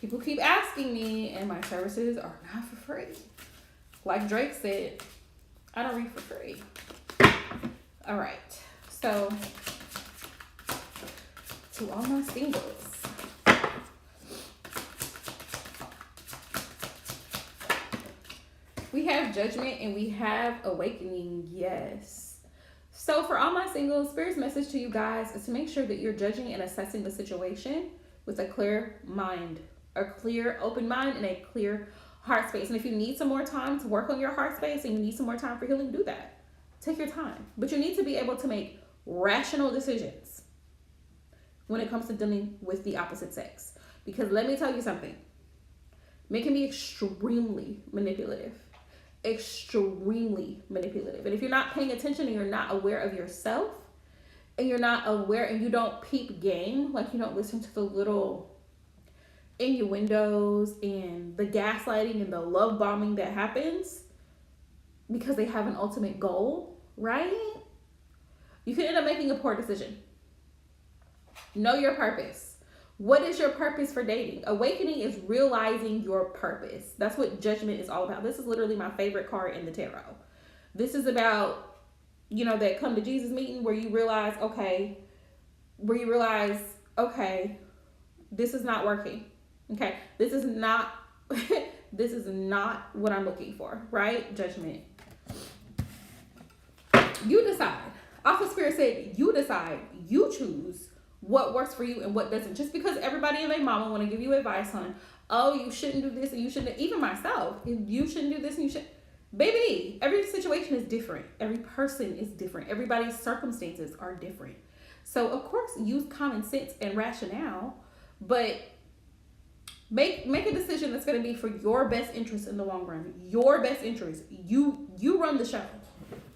people keep asking me and my services are not for free. Like Drake said, I don't read for free. All right. So To all my singles. We have judgment and we have awakening. Yes. So for all my singles, Spirit's message to you guys is to make sure that you're judging and assessing the situation with a clear mind, a clear open mind, and a clear heart space. And if you need some more time to work on your heart space and you need some more time for healing, do that. Take your time. But you need to be able to make rational decisions when it comes to dealing with the opposite sex. Because let me tell you something. Men can be extremely manipulative. Extremely manipulative. And if you're not paying attention and you're not aware of yourself, and you're not aware and you don't peep game, like you don't listen to the little innuendos and the gaslighting and the love bombing that happens because they have an ultimate goal, right? You can end up making a poor decision. Know your purpose. What is your purpose for dating? Awakening is realizing your purpose. That's what judgment is all about. This is literally my favorite card in the tarot. This is about, that come to Jesus meeting where you realize, okay, this is not working. Okay, this is not this is not what I'm looking for, right? Judgment. You decide. Also, Spirit said you decide. You choose what works for you and what doesn't. Just because everybody and their mama want to give you advice on, oh, you shouldn't do this and you shouldn't, even myself, you shouldn't do this and you should. Baby, every situation is different. Every person is different. Everybody's circumstances are different. So, of course, use common sense and rationale, but make a decision that's going to be for your best interest in the long run. Your best interest. You run the show.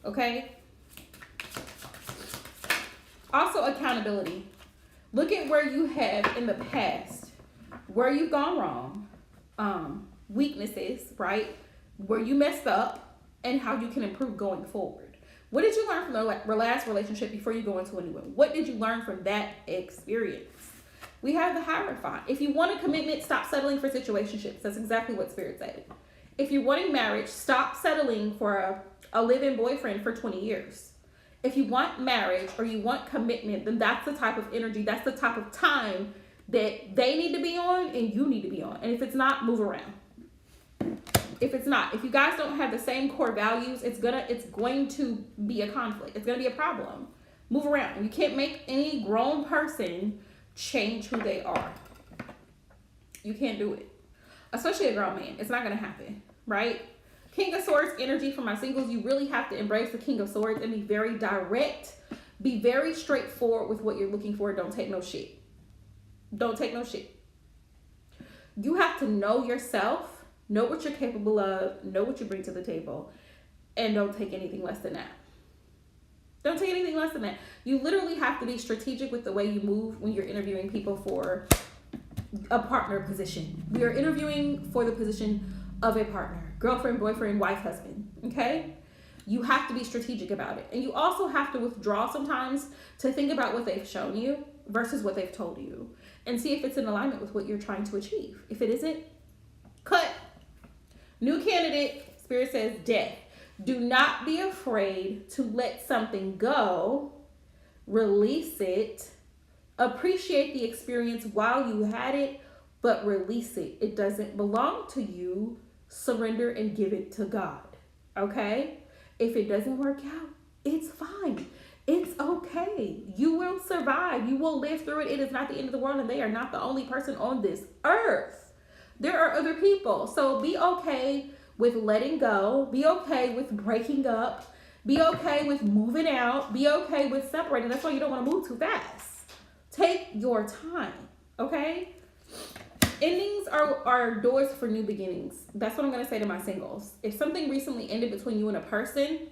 Okay? Also, accountability. Look at where you have in the past, where you've gone wrong, weaknesses, right? Where you messed up and how you can improve going forward. What did you learn from the last relationship before you go into a new one? What did you learn from that experience? We have the Hierophant. If you want a commitment, stop settling for situationships. That's exactly what Spirit said. If you're wanting marriage, stop settling for a live-in boyfriend for 20 years. If you want marriage or you want commitment, then that's the type of energy, that's the type of time that they need to be on and you need to be on. And if it's not, move around. If you guys don't have the same core values, it's going to be a conflict. It's going to be a problem. Move around. You can't make any grown person change who they are. You can't do it. Especially a grown man. It's not going to happen, right? King of Swords energy for my singles. You really have to embrace the King of Swords and be very direct. Be very straightforward with what you're looking for. Don't take no shit. Don't take no shit. You have to know yourself, know what you're capable of, know what you bring to the table, and don't take anything less than that. Don't take anything less than that. You literally have to be strategic with the way you move when you're interviewing people for a partner position. We are interviewing for the position of a partner. Girlfriend, boyfriend, wife, husband. Okay? You have to be strategic about it. And you also have to withdraw sometimes to think about what they've shown you versus what they've told you. And see if it's in alignment with what you're trying to achieve. If it isn't, cut. New candidate, Spirit says death. Do not be afraid to let something go. Release it. Appreciate the experience while you had it, but release it. It doesn't belong to you. Surrender and give it to God. Okay? If it doesn't work out, it's fine. It's okay. You will survive. You will live through it. It is not the end of the world, and they are not the only person on this earth. There are other people. So be okay with letting go. Be okay with breaking up. Be okay with moving out. Be okay with separating. That's why you don't want to move too fast. Take your time. Okay? Endings are doors for new beginnings. That's what I'm going to say to my singles. If something recently ended between you and a person,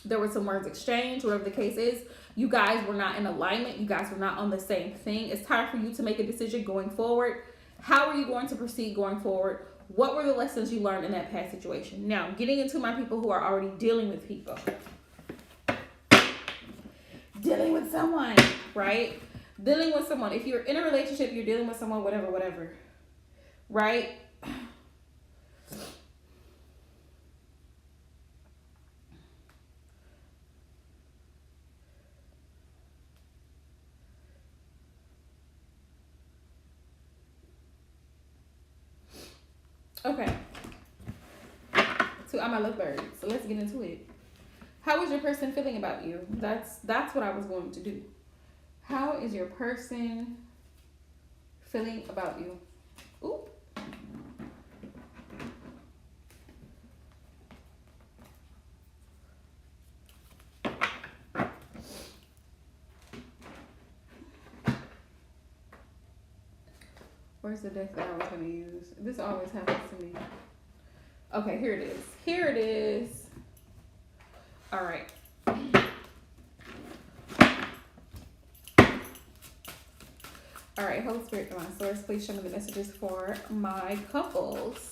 there were some words exchanged, whatever the case is, you guys were not in alignment. You guys were not on the same thing. It's time for you to make a decision going forward. How are you going to proceed going forward? What were the lessons you learned in that past situation? Now, getting into my people who are already dealing with people. Dealing with someone, right? Dealing with someone. If you're in a relationship, you're dealing with someone, whatever. Right? Okay. To all my lovebirds. So let's get into it. How is your person feeling about you? That's what I was going to do. How is your person feeling about you? Ooh. Where's the deck that I was going to use? This always happens to me. Okay, here it is. Here it is. All right. All right, Holy Spirit, Divine Source, please show me the messages for my couples.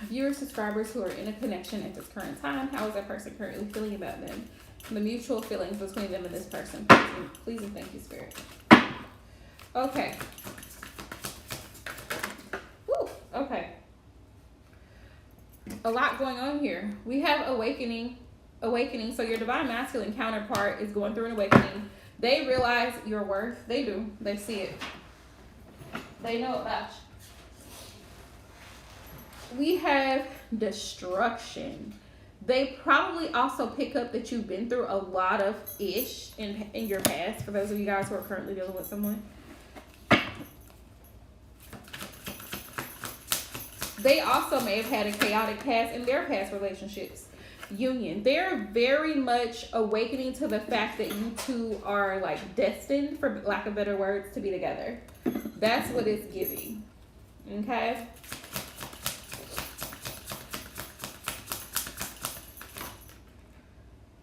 Viewers, subscribers who are in a connection at this current time. How is that person currently feeling about them? The mutual feelings between them and this person. Please and thank you, Spirit. Okay. Woo, okay. A lot going on here. We have awakening. So your divine masculine counterpart is going through an awakening. They realize your worth. They do. They see it. They know about you. We have destruction. They probably also pick up that you've been through a lot of ish in your past, for those of you guys who are currently dealing with someone. They also may have had a chaotic past in their past relationships. Union. They're very much awakening to the fact that you two are like destined, for lack of better words, to be together. That's what it's giving. Okay?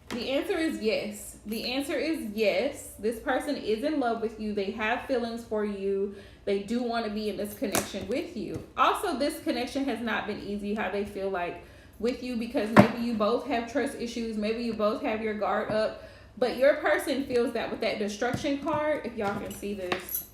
The answer is yes. The answer is yes. This person is in love with you. They have feelings for you. They do want to be in this connection with you. Also, this connection has not been easy, how they feel like with you, because maybe you both have trust issues. Maybe you both have your guard up. But your person feels that with that destruction card, if y'all can see this,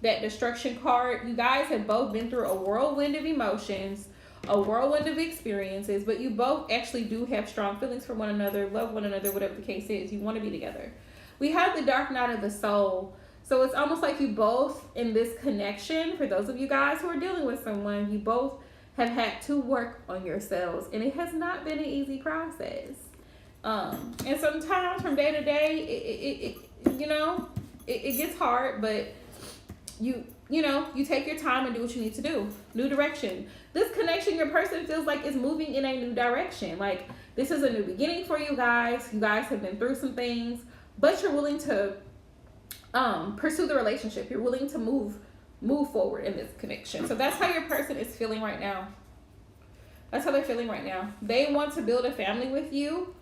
that destruction card, you guys have both been through a whirlwind of emotions, a whirlwind of experiences, but you both actually do have strong feelings for one another, love one another, whatever the case is. You want to be together. We have the dark night of the soul. So it's almost like you both in this connection, for those of you guys who are dealing with someone, you both have had to work on yourselves, and it has not been an easy process. And sometimes from day to day, it gets hard, but you take your time and do what you need to do. New direction. This connection, your person feels like is moving in a new direction. Like this is a new beginning for you guys. You guys have been through some things, but you're willing to pursue the relationship. You're willing to move forward in this connection. So that's how your person is feeling right now. That's how they're feeling right now. They want to build a family with you.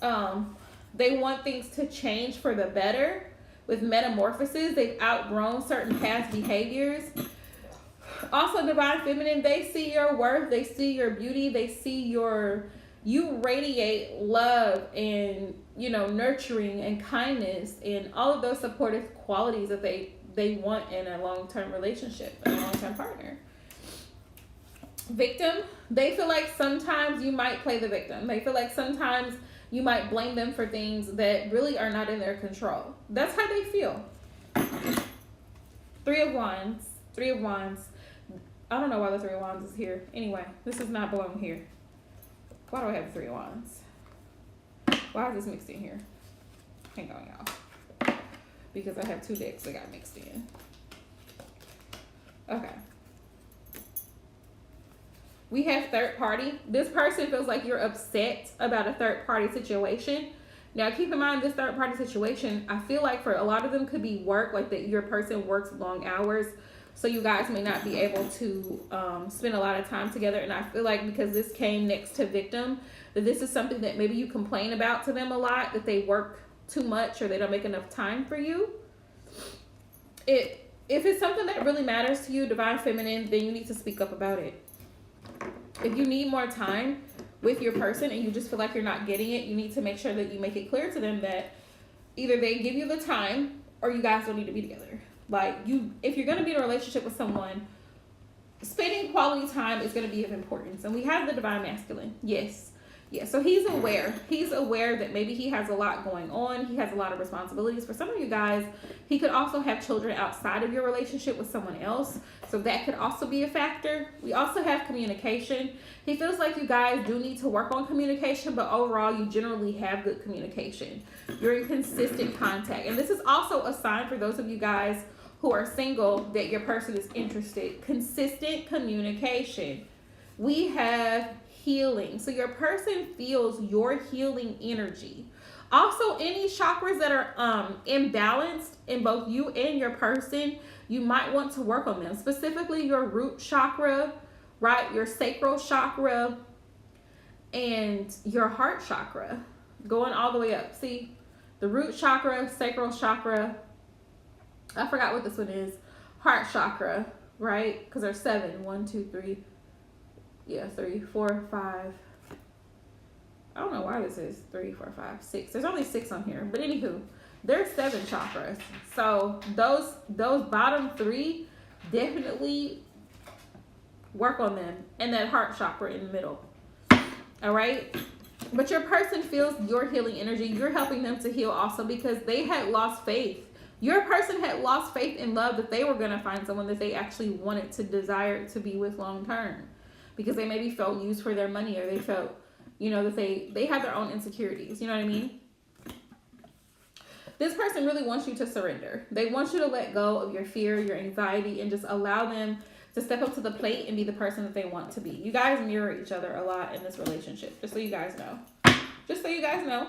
They want things to change for the better with metamorphosis. They've outgrown certain past behaviors. Also, divine feminine, they see your worth. They see your beauty. They see you radiate love and, nurturing and kindness and all of those supportive qualities that they want in a long-term relationship, a long-term partner. Victim, they feel like sometimes you might play the victim. They feel like sometimes you might blame them for things that really are not in their control. That's how they feel. Three of Wands. I don't know why the Three of Wands is here. Anyway, this does not belong here. Why do I have the Three of Wands? Why is this mixed in here? Hang on, y'all. Because I have two decks that got mixed in. Okay. We have third party. This person feels like you're upset about a third party situation. Now, keep in mind, this third party situation, I feel like for a lot of them could be work, like that your person works long hours. So you guys may not be able to spend a lot of time together. And I feel like because this came next to victim, that this is something that maybe you complain about to them a lot, that they work too much or they don't make enough time for you. If it's something that really matters to you, divine feminine, then you need to speak up about it. If you need more time with your person and you just feel like you're not getting it, you need to make sure that you make it clear to them that either they give you the time or you guys don't need to be together. Like, if you're going to be in a relationship with someone, spending quality time is going to be of importance. And we have the divine masculine. Yes, Yeah, so he's aware. He's aware that maybe he has a lot going on. He has a lot of responsibilities. For some of you guys, he could also have children outside of your relationship with someone else. So that could also be a factor. We also have communication. He feels like you guys do need to work on communication, but overall, you generally have good communication. You're in consistent contact. And this is also a sign for those of you guys who are single that your person is interested. Consistent communication. We have healing. So your person feels your healing energy. Also, any chakras that are imbalanced in both you and your person, you might want to work on them. Specifically your root chakra, right? Your sacral chakra and your heart chakra. Going all the way up. See? The root chakra, sacral chakra. I forgot what this one is. Heart chakra, right? Because there's 7. 1, 2, 3. Yeah, 3, 4, 5. I don't know why this is 3, 4, 5, 6. There's only 6 on here. But anywho, there's 7 chakras. So those bottom 3, definitely work on them. And that heart chakra in the middle. All right? But your person feels your healing energy. You're helping them to heal also because they had lost faith. Your person had lost faith in love that they were going to find someone that they actually wanted to desire to be with long term. Because they maybe felt used for their money, or they felt, you know, that they have their own insecurities. You know what I mean? This person really wants you to surrender. They want you to let go of your fear, your anxiety, and just allow them to step up to the plate and be the person that they want to be. You guys mirror each other a lot in this relationship, just so you guys know. Just so you guys know.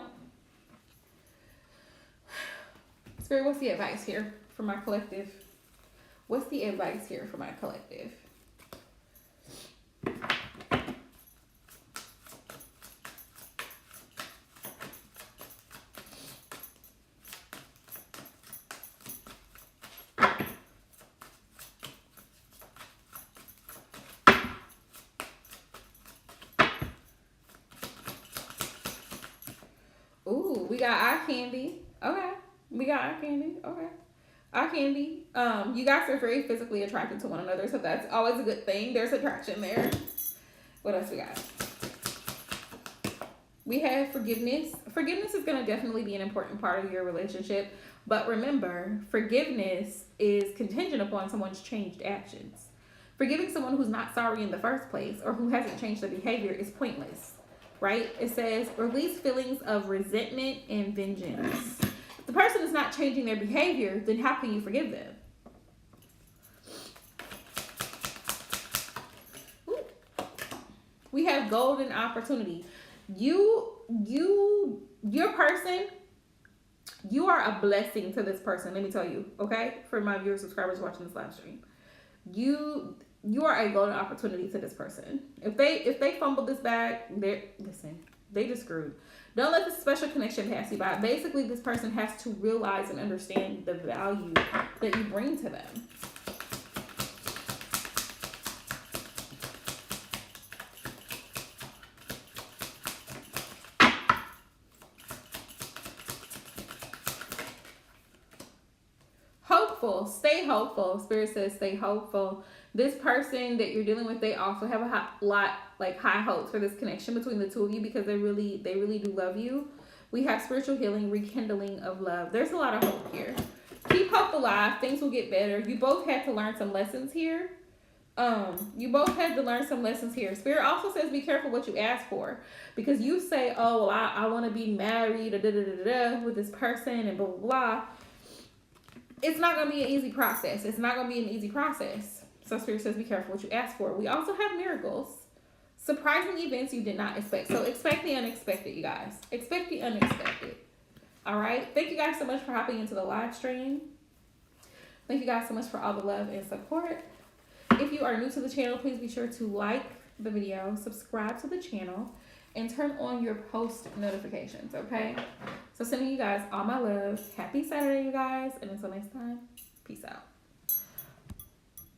Spirit, what's the advice here for my collective? What's the advice here for my collective? Ooh, we got eye candy. Okay. We got eye candy. Okay. Eye candy. You guys are very physically attracted to one another, so that's always a good thing. There's attraction there. What else we got? We have forgiveness. Forgiveness is going to definitely be an important part of your relationship. But remember, forgiveness is contingent upon someone's changed actions. Forgiving someone who's not sorry in the first place or who hasn't changed their behavior is pointless, right? It says, release feelings of resentment and vengeance. If the person is not changing their behavior, then how can you forgive them? Ooh. We have golden opportunity. Your person, you are a blessing to this person. Let me tell you, okay? For my viewers, subscribers watching this live stream, you are a golden opportunity to this person. If they fumble this bag, they just screwed. Don't let this special connection pass you by. Basically, this person has to realize and understand the value that you bring to them. Hopeful. Stay hopeful. Spirit says stay hopeful. This person that you're dealing with, they also have a high hopes for this connection between the two of you because they really do love you. We have spiritual healing, rekindling of love. There's a lot of hope here. Keep hope alive. Things will get better. You both had to learn some lessons here. Spirit also says be careful what you ask for, because you say, oh, well, I want to be married with this person and blah, blah, blah. It's not going to be an easy process. So Spirit says be careful what you ask for. We also have miracles. Surprising events you did not expect. So expect the unexpected, you guys. Expect the unexpected. All right. Thank you guys so much for hopping into the live stream. Thank you guys so much for all the love and support. If you are new to the channel, please be sure to like the video, subscribe to the channel, and turn on your post notifications, okay? So sending you guys all my love. Happy Saturday, you guys. And until next time, peace out.